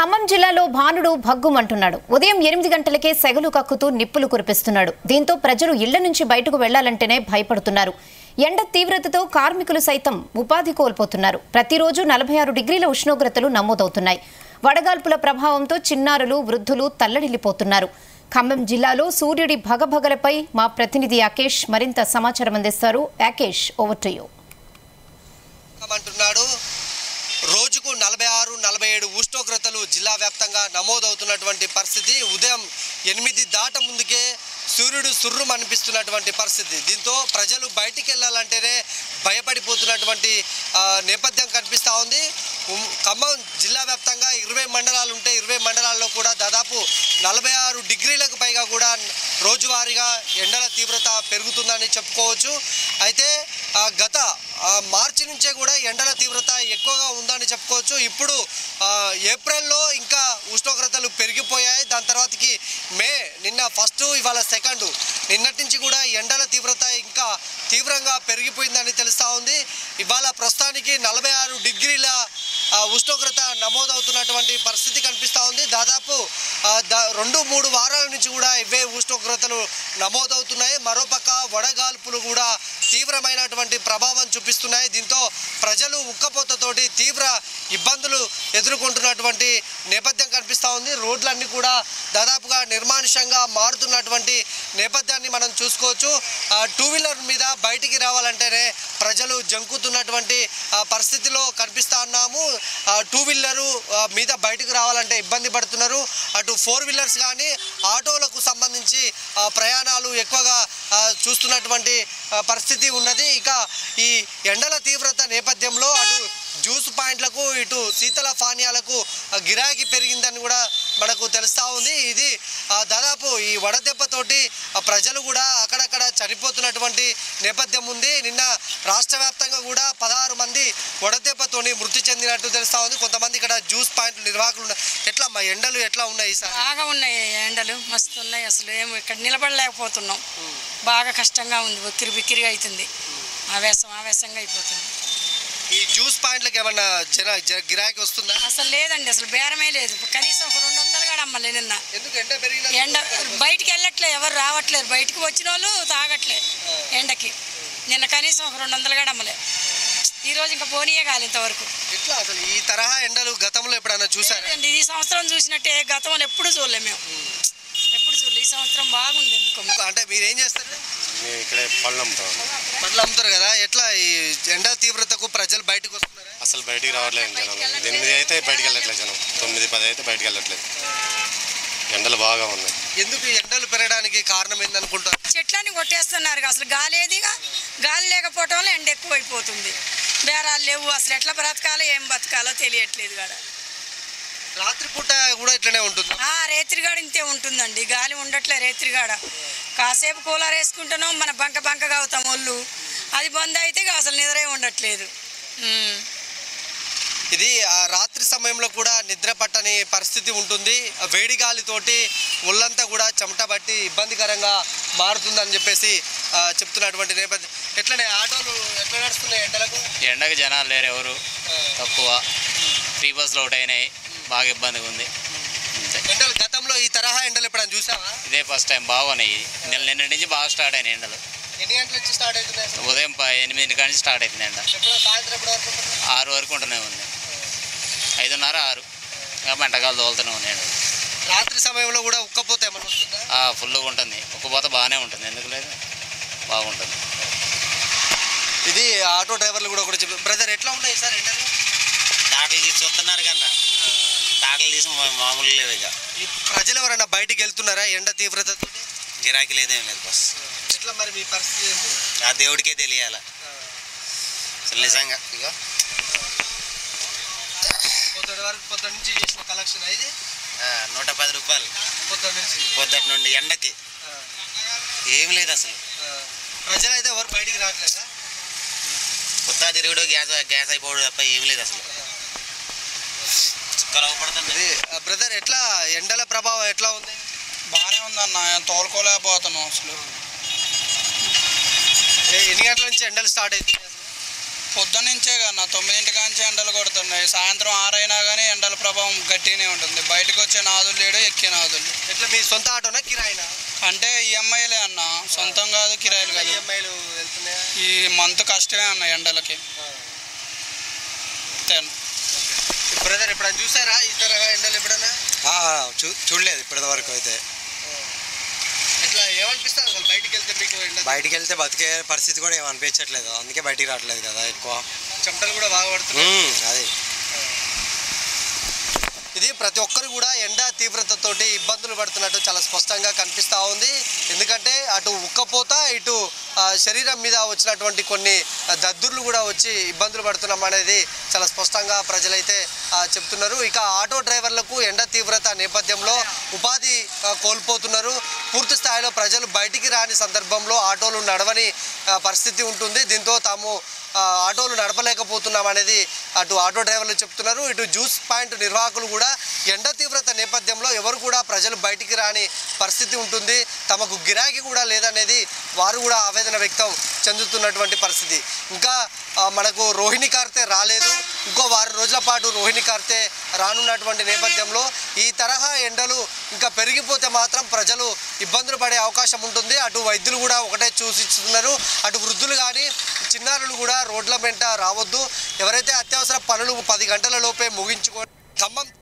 ఖమ్మం జిల్లాలో భానుడు భగ్గుమంటున్నాడు. ఉదయం 8 గంటలకే సెగలు కక్కుతూ నిప్పులు కురిపిస్తున్నాడు. దీంతో ప్రజలు ఇళ్ల నుంచి బయటకు వెళ్లాలంటేనే భయపడుతున్నారు. ఎండ తీవ్రతతో కార్మికులు సైతం ఉపాధి కోల్పోతున్నారు. ప్రతిరోజు 46 డిగ్రీల ఉష్ణోగ్రతలు నమోదవుతున్నాయి. వడగాల్పుల ప్రభావంతో చిన్నారులు, వృద్ధులు తల్లడిల్లిపోతున్నారు. ఖమ్మం జిల్లాలో సూర్యుడి భగభగలపై మా ప్రతినిధి యాకేష్ మరింత సమాచారం అందిస్తారు. Yakesh, over to you. రోజుకు 46-47 ఉష్ణోగ్రతలు జిల్లా వ్యాప్తంగా నమోదవుతున్నటువంటి పరిస్థితి. ఉదయం 8 దాట ముందుకే సూర్యుడు సుర్రు అనిపిస్తున్నటువంటి పరిస్థితి. దీంతో ప్రజలు బయటికి వెళ్ళాలంటేనే భయపడిపోతున్నటువంటి నేపథ్యం కనిపిస్తూ ఉంది. ఖమ్మం జిల్లా వ్యాప్తంగా 20 మండలాలు ఉంటే 20 మండలాల్లో కూడా దాదాపు 46 డిగ్రీలకు పైగా కూడా రోజువారీగా ఎండల తీవ్రత పెరుగుతుందని చెప్పుకోవచ్చు. అయితే గత మార్చి నుంచే కూడా ఎండల తీవ్రత ఎక్కువగా ఉందని చెప్పుకోవచ్చు. ఇప్పుడు ఏప్రిల్లో ఇంకా ఉష్ణోగ్రతలు పెరిగిపోయాయి. దాని తర్వాతకి నిన్న ఫస్ట్, ఇవాళ సెకండ్, నిన్నటి నుంచి కూడా ఎండల తీవ్రత ఇంకా తీవ్రంగా పెరిగిపోయిందని తెలుస్తూ ఉంది. ఇవాళ ప్రస్తుతానికి 46 డిగ్రీల ఉష్ణోగ్రత నమోదవుతున్నటువంటి పరిస్థితి కనిపిస్తూ ఉంది. దాదాపు 2-3 వారాల నుంచి కూడా ఇవే ఉష్ణోగ్రతలు నమోదవుతున్నాయి. మరోపక్క వడగాల్పులు కూడా తీవ్రమైనటువంటి ప్రభావం చూపిస్తున్నాయి. దీంతో ప్రజలు ఉక్కపోతతోటి తీవ్ర ఇబ్బందులు ఎదుర్కొంటున్నటువంటి నేపథ్యం కనిపిస్తూ ఉంది. రోడ్లన్నీ కూడా దాదాపుగా నిర్మానుష్యంగా మారుతున్నటువంటి నేపథ్యాన్ని మనం చూసుకోవచ్చు. 2 వీలర్ మీద బయటికి రావాలంటేనే ప్రజలు జంకుతున్నటువంటి పరిస్థితిలో కనిపిస్తూ ఉన్నాము. 2 వీలరు మీద బయటకు రావాలంటే ఇబ్బంది పడుతున్నారు. అటు 4 వీలర్స్ కానీ ఆటోలకు సంబంధించి ప్రయాణాలు ఎక్కువగా చూస్తున్నటువంటి పరిస్థితి ఉన్నది. ఇక ఈ ఎండల తీవ్రత నేపథ్యంలో అటు జ్యూస్ పాయింట్లకు, ఇటు శీతల పానీయాలకు గిరాకీ పెరిగిందని కూడా మనకు తెలుస్తూ ఉంది. ఇది దాదాపు ఈ వడదెబ్బతోటి ప్రజలు కూడా అక్కడక్కడ చనిపోతున్నటువంటి నేపథ్యం ఉంది. నిన్న రాష్ట్ర వ్యాప్తంగా కూడా 16 మంది వడదెబ్బతోని మృతి చెందినట్టు తెలుస్తూ ఉంది. కొంతమంది ఇక్కడ జ్యూస్ పాయింట్లు నిర్వాహకులు ఎట్లా మా ఎండలు ఎట్లా ఉన్నాయి? సార్ బాగా ఉన్నాయి ఎండలు, మస్తు ఉన్నాయి. అసలు ఏమో ఇక్కడ నిలబడలేకపోతున్నాం. బాగా కష్టంగా ఉంది, బిక్కిరిగా అవుతుంది, ఆవేశంగా అయిపోతుంది. ఈ జ్యూస్ పాయింట్లకు ఏమన్నా గిరాకీ వస్తుందా? అసలు లేదండి, అసలు బేరమే లేదు. కనీసం ఒక 200 కూడా అమ్మలే నిన్న. ఎండ బయటికి వెళ్ళట్లేదు, ఎవరు రావట్లేదు. బయటికి వచ్చిన వాళ్ళు తాగట్లేదు ఎండకి. నిన్న కనీసం ఒక 200 కూడా అమ్మలే. ఈ రోజు ఇంకా పోనీయే కాదు ఇంతవరకు. ఎట్లా అసలు ఈ తరహా ఎండలు గతంలో ఎప్పుడైనా చూసారండి? ఈ సంవత్సరం చూసినట్టే గతంలో ఎప్పుడు చూడలేము మేము, ఎప్పుడు చూడలేదు. ఈ సంవత్సరం బాగుంది. ఎందుకు అంటే మీరు ఏం చేస్తారు? ఇక్కడే పళ్ళు అమ్ముతారు కదా. ఎట్లా ఈ ఎండ తీవ్రతకు ప్రజలు బయటకు వస్తున్నారా? అసలు బయటికి రావట్లేదు జనం. 8 అయితే బయటికి వెళ్ళట్లేదు జనం, 9-10 అయితే బయటికి వెళ్ళట్లేదు. ఎండలు బాగా ఉన్నాయి. ఎందుకు ఎండలు పెరగడానికి కారణం ఏందనుకుంటారు? చెట్లన్నీ కొట్టేస్తున్నారు. అసలు గాలి ఏదిగా, గాలి లేకపోవటం వల్ల ఎండ ఎక్కువైపోతుంది. బేరాలు లేవు. అసలు ఎట్లా బ్రతకాలో ఏం బతకాలో తెలియట్లేదు. కాడ రాత్రిపూట కూడా ఇట్లనే ఉంటుంది. రేత్రిగాడ ఇంతే ఉంటుందండి. గాలి ఉండట్లే రేత్రిగాడ. కాసేపు కూలర్ వేసుకుంటున్నాం, మన బంకగా అవుతాం ఒళ్ళు. అది బంద్ అయితే అసలు నిద్రే ఉండట్లేదు. ఇది రాత్రి సమయంలో కూడా నిద్ర పట్టని పరిస్థితి ఉంటుంది. వేడి గాలితోటి ఒళ్ళంతా కూడా చెమట బట్టి ఇబ్బందికరంగా మారుతుందని చెప్పేసి చెప్తున్నటువంటి నేపథ్యం. ఎట్లనే ఆటోలు ఎట్లా నడుస్తున్నాయి ఎండలకు? ఎండకు జనాలు లేరు, ఎవరు తక్కువ. ఫ్రీ బస్సులు ఒకటి అయినాయి, బాగా ఇబ్బందిగా ఉంది. ఎండలు గతంలో ఈ తరహా ఎండలు ఎప్పుడైనా చూసావా? ఇదే ఫస్ట్ టైం. బాగున్నాయి. నిన్నటి నుంచి బాగా స్టార్ట్ అయినాయి ఎండలు. ఎన్ని గంటల నుంచి స్టార్ట్ అవుతున్నాయి? ఉదయం 8 కాడి నుంచి స్టార్ట్ అవుతుంది ఎండ. సాయంత్రం ఎప్పటి వరకు? 6 వరకు ఉంటూనే ఉంది. 5:30-6 ఎంటకాలు తోలుతూనే ఉన్నాయి. రాత్రి సమయంలో కూడా ఉక్కపోతే ఏమన్నా వస్తుందా? ఫుల్గా ఉంటుంది. ఉక్కపోతే బాగానే ఉంటుంది, ఎందుకు లేదు, బాగుంటుంది. ఇది ఆటో డ్రైవర్లు కూడా ఒకటి చెప్పారు. బ్రదర్ ఎట్లా ఉన్నాయి సార్ ఎండలు? టాకులు తీసి వస్తున్నారు కన్నా, టాకులు తీసి మామూలు లేదు. ఇక ఈ ప్రజలు ఎవరైనా బయటికి వెళ్తున్నారా ఎండ తీవ్రతతో? గిరాకీ లేదేం లేదు బస్. ఎట్లా మరి మీ పరిస్థితి? ఆ దేవుడికే తెలియాల అసలు నిజంగా. ఇక పొద్దు నుంచి చేసిన కలెక్షన్ ఇది 110 రూపాయలు పొద్దుటి నుండి ఎండకి. ఏం లేదు అసలు. ప్రజలు అయితే ఎవరు బయటికి రావట్లేదా? కొత్త తిరుగుడు, గ్యాస్ అయిపోవడం తప్ప ఏం లేదు అసలు. పడుతుంది. బ్రదర్ ఎట్లా ఎండల ప్రభావం ఎట్లా ఉంది? బాగానే ఉందన్న, తోలుకోలేకపోతున్నాం అసలు. ఎన్ని గంటల నుంచి ఎండలు స్టార్ట్ అవుతుంది? పొద్దున్నుంచే కన్నా 9 కాంచి ఎండలు కొడుతున్నాయి. సాయంత్రం 6 అయినా కానీ ఎండల ప్రభావం గట్టిగానే ఉంటుంది. బయటకు వచ్చే నాదులు లేడు, ఎక్కే నాదులు. ఎట్లా మీ సొంత ఆటోనా కిరాయినా? అంటే ఈఎంఐలే అన్న, సొంతం కాదు, కిరాయిలు కాదు. ఈఎంఐలు వెళ్తున్నాయా? ఈ మంత్ కష్టమే అన్న ఎండలకి. బ్రదర్ ఎప్పుడైనా చూసారా ఈ తరహా ఎండలు ఎప్పుడైనా? చూడలేదు ఇప్పటి వరకు అయితే. ఇట్లా ఏమనిపిస్తుంది అసలు బయటికి వెళ్తే మీకు? బయటికి వెళ్తే బతికే పరిస్థితి కూడా ఏమనిపించట్లేదు, అందుకే బయటికి రావట్లేదు కదా ఎక్కువ. చెమటలు కూడా బాగా పడుతున్నాయి. అది ఇది ప్రతి ఒక్కరు కూడా ఎండ తీవ్రతతోటి ఇబ్బందులు పడుతున్నట్టు చాలా స్పష్టంగా కనిపిస్తూ ఉంది. ఎందుకంటే అటు ఉక్కపోత, ఇటు శరీరం మీద వచ్చినటువంటి కొన్ని దద్దుర్లు కూడా వచ్చి ఇబ్బందులు పడుతున్నాం అనేది చాలా స్పష్టంగా ప్రజలైతే చెప్తున్నారు. ఇక ఆటో డ్రైవర్లకు ఎండ తీవ్రత నేపథ్యంలో ఉపాధి కోల్పోతున్నారు. పూర్తి స్థాయిలో ప్రజలు బయటికి రాని సందర్భంలో ఆటోలు నడవని పరిస్థితి ఉంటుంది. దీంతో తాము ఆటోలు నడపలేకపోతున్నాం అనేది అటు ఆటో డ్రైవర్లు చెప్తున్నారు. ఇటు జ్యూస్ పాయింట్ నిర్వాహకులు కూడా ఎండ తీవ్రత నేపథ్యంలో ఎవరు కూడా ప్రజలు బయటికి రాని పరిస్థితి ఉంటుంది, తమకు గిరాకీ కూడా లేదనేది వారు కూడా ఆవేదన వ్యక్తం చెందుతున్నటువంటి పరిస్థితి. ఇంకా మనకు రోహిణి కార్తె రాలేదు, ఇంకో 6 రోజుల పాటు రోహిణి కార్తె రానున్నటువంటి నేపథ్యంలో ఈ తరహా ఎండలు ఇంకా పెరిగిపోతే మాత్రం ప్రజలు ఇబ్బందులు పడే అవకాశం ఉంటుంది. అటు వైద్యులు కూడా ఒకటే సూచిస్తున్నారు, అటు వృద్ధులు కానీ చిన్నారులు కూడా రోడ్ల వెంట రావద్దు, ఎవరైతే అత్యవసర పనులు 10 గంటల లోపే ముగించుకో. ఖమ్మం